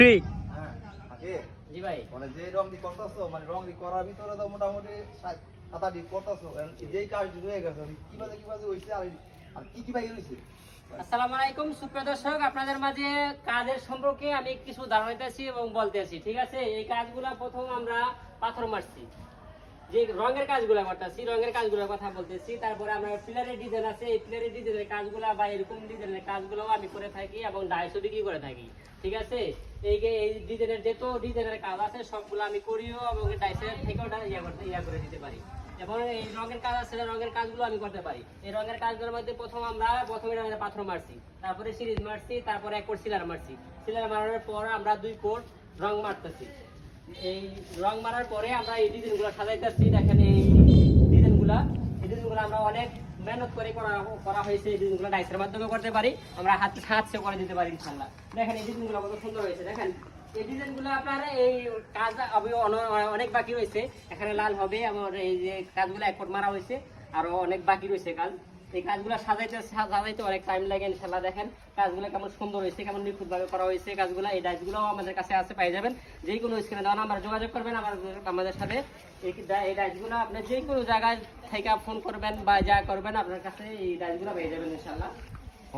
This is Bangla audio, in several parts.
জি ভাই, মানে যে রং দি করতেছো মানে রং দি করার ভিতরে তো মোটামুটি 7-8 করতেছো যেই কাজ হয়ে গেছে কিভাবে হইছে আর কি ভাই হইছে। আসসালামু আলাইকুম সুপ্রিয় দর্শক, আপনাদের মাঝে কাজের সম্পর্কে আমি কিছু ধারণা দিতেছি এবং বলতেছি। ঠিক আছে, এই কাজগুলা প্রথম আমরা পাথর মারছি, যে রঙের কাজগুলা করতেছি, রঙের কাজগুলোর কথা বলতেছি। তারপরে আমরা পিলারের ডিজাইন আছে, এই পিলারের ডিজাইনের কাজগুলা বা এরকম ডিজাইনের কাজগুলো আমি করে থাকি এবং ডাইসও বিক্রি করে থাকি। ঠিক আছে, এই ডিজাইনের যত ডিজাইনের কাজ আছে সবগুলো আমি করিও এবং ডাইসের থেকেও ইয়া করে দিতে পারি। এবং এই রঙের কাজ আছে, রঙের কাজগুলো আমি করতে পারি। এই রঙের কাজগুলোর মধ্যে প্রথমে পাথর মারছি, তারপরে সিরিজ মারছি, তারপরে এক কোট সিলার মারছি। সিলার মারার পর আমরা 2 কোট রং মারতেছি। এই রং মারার পরে আমরা এই ডিজাইনগুলো সাজাইতেছি। দেখেন এই ডিজাইনগুলো আমরা অনেক মেহনত করে করা হয়েছে। এই ডিজাইনগুলো ডাইসের মাধ্যমে করতে পারি, আমরা হাতে করে দিতে পারি ইনশাআল্লাহ। দেখেন এই ডিজাইনগুলো কত সুন্দর হয়েছে। দেখেন এই ডিজাইনগুলো আপনার এই কাজ অনেক বাকি রয়েছে, এখানে লাল হবে এবং এই যে কাজগুলো এক কোট মারা হয়েছে, আরো অনেক বাকি রয়েছে কাজ। এই কাজগুলো সাজাইতে অনেক টাইম লাগে ইনশাআল্লাহ। দেখেন কাজগুলো কেমন সুন্দর হয়েছে, কেমন নিখুঁত ভাবে করা হয়েছে কাজগুলো। এই ডাইসগুলো আমাদের কাছে আছে, পেয়ে যাবেন। যে কোনো স্ক্রিনে দেওয়া নাম্বার যোগাযোগ করবেন আমাদের সাথে। এই ডাইসগুলো আপনি যে কোনো জায়গায় থেকে ফোন করবেন বা যা করবেন, আপনার কাছে এই ডাইসগুলো পেয়ে যাবেন ইনশাআল্লাহ।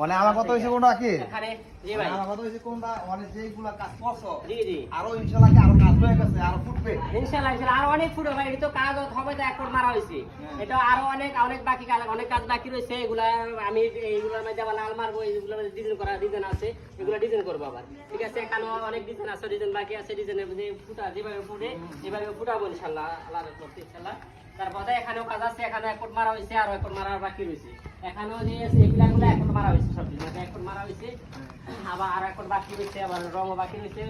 মানে আমার কথা হইছে কোনটা কি এখানে জি ভাই, আমার কথা হইছে কোনটা মানে যেইগুলা কাজ করছো জি জি আরো ইনশাআল্লাহ আরো কাজ হয়ে গেছে, আরো ফুটবে ইনশাআল্লাহ। আর অনেক ফুট হবে, এটা তো কাজ হবে তো এক কোট মারা হয়েছে। এটা আরো অনেক বাকি কাজ, অনেক কাজ বাকি রয়েছে। এগুলা আমি এইগুলোর মধ্যে আবার লাল মারবো, এইগুলোর মধ্যে ডিজাইন আছে, এগুলো ডিজাইন করবো আবার। ঠিক আছে, এখানে অনেক ডিজাইন আছে, ডিজাইন বাকি আছে। ডিজাইনের মধ্যে যেভাবে ফুটে এভাবে ফুটাবো ইনশাআল্লাহ, আল্লাহ করতে ইনশাআল্লাহ। তারপরে এখানেও কাজ আছে, এখানে এক কোট মারা হয়েছে, আরো এক কোট মারার বাকি রয়েছে। এখানেও যে এগুলো এক কোট মারা হয়েছে, সব ডিজাইন এক কোট মারা হয়েছে, আবার আর এক কোট বাকি রয়েছে, আবার রঙও বাকি রয়েছে,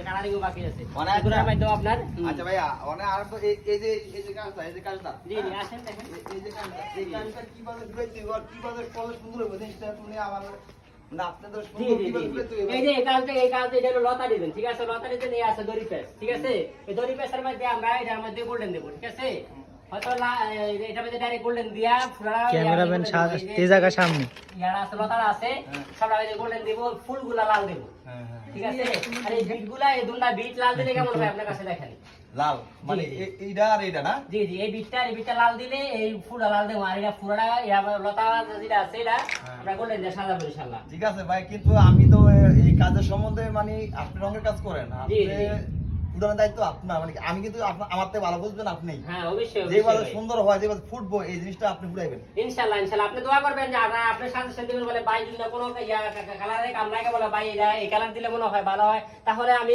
কালারিংও বাকি আছে। এগুলোর মধ্যে আপনার আচ্ছা ভাইয়া অনেক আর তো এই যে কাজটা জি জি আসেন দেখেন এই যে কাজটা এই কাজটা কিভাবে ঘুরাইতে আর কিভাবে করলে সুন্দর হবে জিনিসটা তুমি আমার না আপনাদের জি সুন্দর জি কিভাবে জি ঘুরাইতে এই যে এই কাজটা এটা হলো লতা ডিজাইন। ঠিক আছে, লতা ডিজাইন এই আছে দড়ি পেস। ঠিক আছে, এই দড়ি পেসের মধ্যে আমরা এটার মধ্যে গোল্ডেন দেব। ঠিক আছে, হয়তো এটার মধ্যে ডাইরেক্ট গোল্ডেন দিয়া ক্যামেরাম্যান তেজাকা সামনে ইয়ারা আছে, লতা আছে, সবটা মধ্যে গোল্ডেন দেব, ফুলগুলা লাল দেব। ঠিক আছে, আর এই বিটগুলা এই দুটা বিট লাল দিলে কেমন হয় আপনার কাছে দেখেন। লাল মানে এইটা আর এইটা না জি জি এই বিটটা লাল দিলে এই ফুলটা লাল দেব, আর এটা পুরোটা লতা যেটা আছে এটা আমরা গোল্ডেন দিয়ে সাজাবো ইনশাআল্লাহ। ঠিক আছে ভাই, কিন্তু আমি তো এই কাজের সম্বন্ধে মানে আপনি রঙের কাজ করেন, আপনি ফুটানোর দায়িত্ব আপনার, মানে আমি কিন্তু আমার থেকে ভালো বুঝবেন আপনি। হ্যাঁ অবশ্যই, যেভাবে সুন্দর হয় যেভাবে ফুটবো এই জিনিসটা আপনি ফুটাইবেন ইনশাআল্লাহ। ইনশাআল্লাহ আপনি দোয়া করবেন যে আপনার সাজেশন দিবেন, বলে ভাই যদি কোনো কালারে কামড়ায় বলে ভাই এই কালার দিলে মনে হয় ভালো হয়, তাহলে আমি